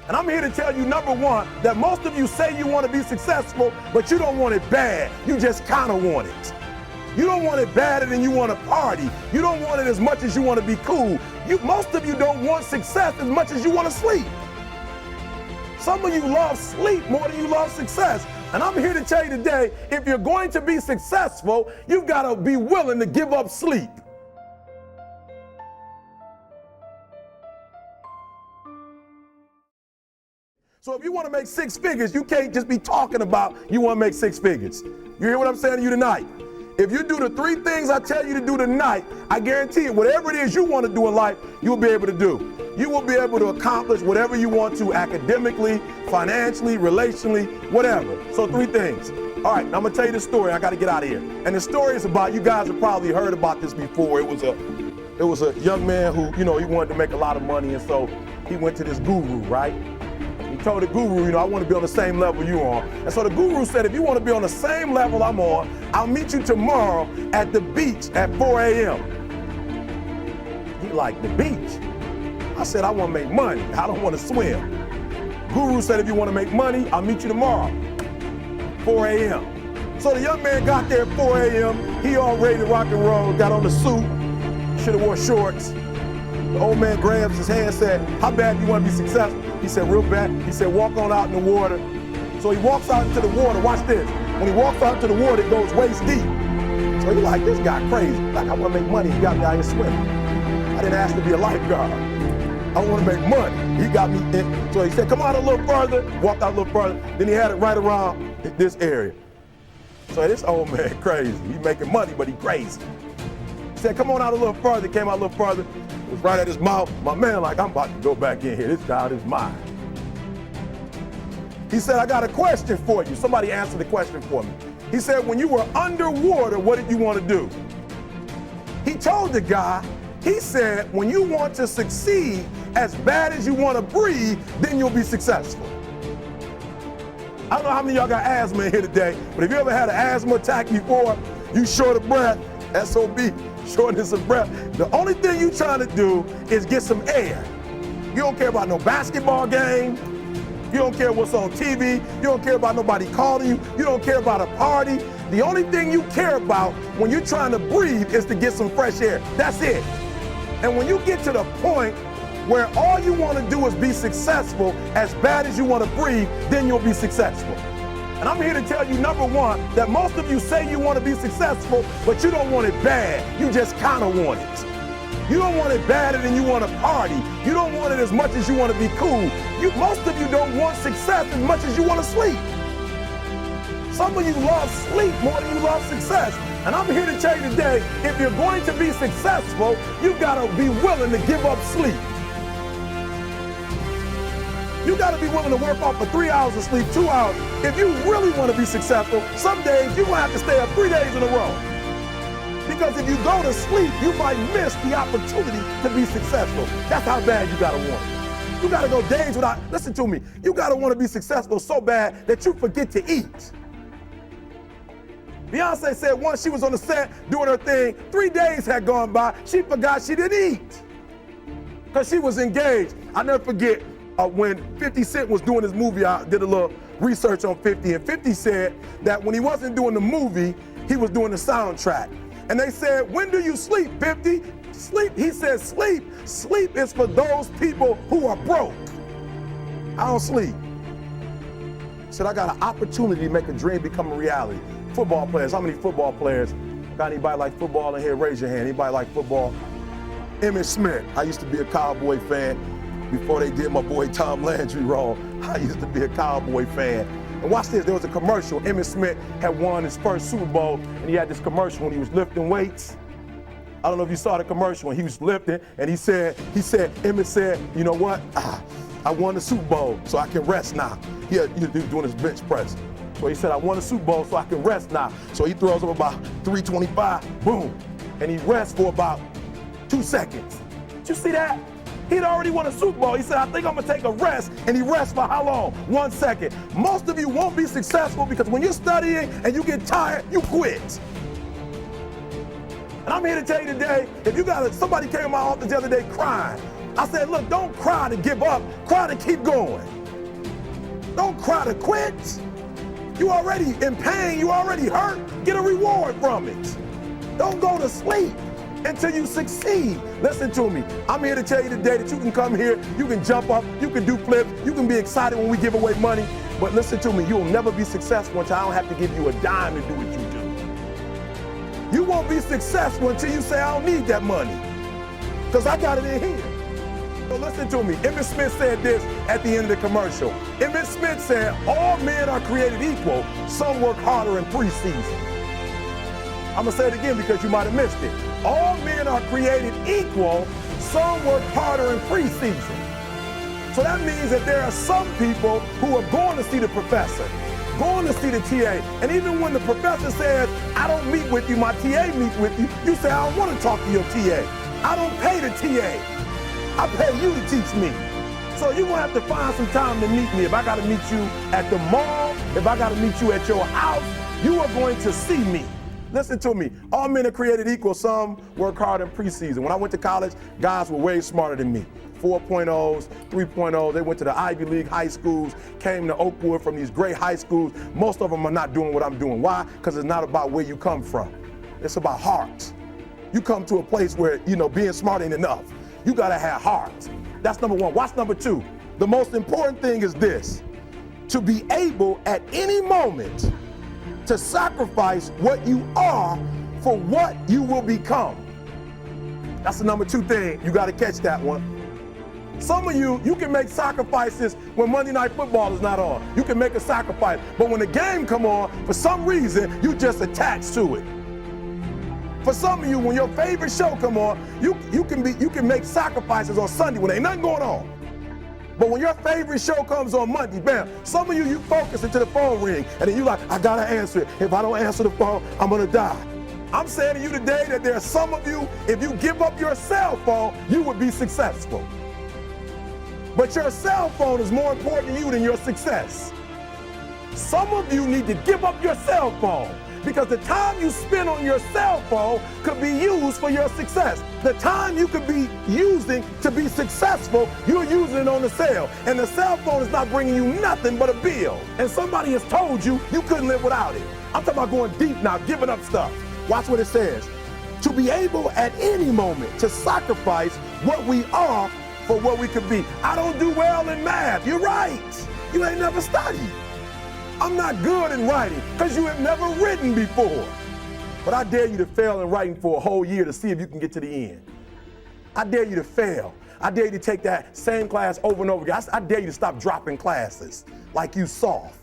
And I'm here to tell you, number one, that most of you say you want to be successful, but you don't want it bad. You just kind of want it. You don't want it badder than you want to party. You don't want it as much as you want to be cool. Most of you don't want success as much as you want to sleep. Some of you love sleep more than you love success. And I'm here to tell you today, if you're going to be successful, you've got to be willing to give up sleep. So if you want to make six figures, you can't just be talking about you want to make six figures. You hear what I'm saying to you tonight? If you do the three things I tell you to do tonight, I guarantee you, whatever it is you want to do in life, you'll be able to do. You will be able to accomplish whatever you want to academically, financially, relationally, whatever. So three things. All right, now I'm going to tell you the story. I got to get out of here. And the story is about, you guys have probably heard about this before. It was a young man who, he wanted to make a lot of money, and so he went to this guru, right? He told the guru, I want to be on the same level you on. And so the guru said, if you want to be on the same level I'm on, I'll meet you tomorrow at the beach at 4 a.m. He like, the beach? I said, I want to make money. I don't want to swim. Guru said, if you want to make money, I'll meet you tomorrow, 4 a.m. So the young man got there at 4 a.m. He all ready to rock and roll, got on the suit, should have wore shorts. The old man grabs his hand and said, how bad do you want to be successful? He said, real bad. He said, walk on out in the water. So he walks out into the water. Watch this. When he walks out into the water, it goes waist deep. So he's like, this guy crazy. Like, I want to make money. He got me out here swimming. I didn't ask to be a lifeguard. I want to make money. He got me in. So he said, come out a little further. Walked out a little further. Then he had it right around this area. So this old man crazy. He's making money, but he crazy. He said, come on out a little further. Came out a little further. It was right at his mouth. My man like, I'm about to go back in here. This guy is mine. He said, I got a question for you. Somebody answer the question for me. He said, when you were underwater, what did you want to do? He told the guy, he said, when you want to succeed as bad as you want to breathe, then you'll be successful. I don't know how many of y'all got asthma in here today, but if you ever had an asthma attack before, you short of breath, SOB, shortness of breath. The only thing you trying to do is get some air. You don't care about no basketball game. You don't care what's on TV. You don't care about nobody calling you. You don't care about a party. The only thing you care about when you're trying to breathe is to get some fresh air. That's it. And when you get to the point where all you want to do is be successful as bad as you want to breathe, then you'll be successful. And I'm here to tell you, number one, that most of you say you want to be successful, but you don't want it bad. You just kind of want it. You don't want it badder than you want to party. You don't want it as much as you want to be cool. Most of you don't want success as much as you want to sleep. Some of you love sleep more than you love success. And I'm here to tell you today, if you're going to be successful, you've got to be willing to give up sleep. You got to be willing to work off for 3 hours of sleep, 2 hours. If you really want to be successful, some days you're going to have to stay up 3 days in a row. Because if you go to sleep, you might miss the opportunity to be successful. That's how bad you got to want it. You got to go days without, listen to me, you got to want to be successful so bad that you forget to eat. Beyonce said once she was on the set doing her thing, 3 days had gone by, she forgot she didn't eat because she was engaged. I never forget when 50 Cent was doing his movie, I did a little research on 50, and 50 said that when he wasn't doing the movie, he was doing the soundtrack. And they said, when do you sleep, 50? Sleep, he said, sleep. Sleep is for those people who are broke. I don't sleep. He said, I got an opportunity to make a dream become a reality. Football players, how many football players? Got anybody like football in here? Raise your hand. Anybody like football? Emmitt Smith. I used to be a Cowboy fan before they did my boy Tom Landry wrong. I used to be a Cowboy fan. And watch this, there was a commercial. Emmitt Smith had won his first Super Bowl, and he had this commercial when he was lifting weights. I don't know if you saw the commercial when he was lifting, and Emmitt said, you know what? I won the Super Bowl, so I can rest now. He was doing his bench press. So he said, I won the Super Bowl, so I can rest now. So he throws up about 325, boom, and he rests for about 2 seconds. Did you see that? He'd already won a Super Bowl. He said, I think I'm gonna take a rest, and he rests for how long? 1 second. Most of you won't be successful because when you're studying and you get tired, you quit. And I'm here to tell you today, if you got somebody came to my office the other day crying, I said, look, don't cry to give up, cry to keep going. Don't cry to quit. You already in pain, you already hurt, get a reward from it. Don't go to sleep until you succeed. Listen to me, I'm here to tell you today that you can come here, you can jump up, you can do flips, you can be excited when we give away money, but listen to me, you'll never be successful until I don't have to give you a dime to do what you do. You won't be successful until you say, I don't need that money, because I got it in here. So listen to me, Emmett Smith said this at the end of the commercial. Emmett Smith said, all men are created equal, some work harder in preseason. I'm gonna say it again because you might have missed it. All men are created equal, some work harder in preseason. So that means that there are some people who are going to see the professor, going to see the TA, and even when the professor says, I don't meet with you, my TA meets with you, you say, I don't want to talk to your TA. I don't pay the TA. I pay you to teach me. So you're gonna have to find some time to meet me. If I gotta meet you at the mall, if I gotta meet you at your house, you are going to see me. Listen to me, all men are created equal, some work hard in preseason. When I went to college, guys were way smarter than me. 4.0s, 3.0s, they went to the Ivy League high schools, came to Oakwood from these great high schools. Most of them are not doing what I'm doing. Why? Because it's not about where you come from. It's about heart. You come to a place where, being smart ain't enough. You gotta have heart. That's number one. Watch number two. The most important thing is this: to be able at any moment to sacrifice what you are for what you will become. That's the number two thing. You gotta catch that one. Some of you can make sacrifices when Monday Night Football is not on. You can make a sacrifice, but when the game come on, for some reason, you just attached to it. For some of you, when your favorite show come on, you can make sacrifices on Sunday when ain't nothing going on. But when your favorite show comes on Monday, bam, some of you focus until the phone ring, and then you like, I gotta answer it. If I don't answer the phone, I'm gonna die. I'm saying to you today that there are some of you, if you give up your cell phone, you would be successful. But your cell phone is more important to you than your success. Some of you need to give up your cell phone, because the time you spend on your cell phone could be used for your success. The time you could be using to be successful, you're using it on the cell. And the cell phone is not bringing you nothing but a bill. And somebody has told you you couldn't live without it. I'm talking about going deep now, giving up stuff. Watch what it says. To be able at any moment to sacrifice what we are for what we could be. I don't do well in math. You're right. You ain't never studied. I'm not good in writing because you have never written before. But I dare you to fail in writing for a whole year to see if you can get to the end. I dare you to fail. I dare you to take that same class over and over again. I dare you to stop dropping classes like you soft.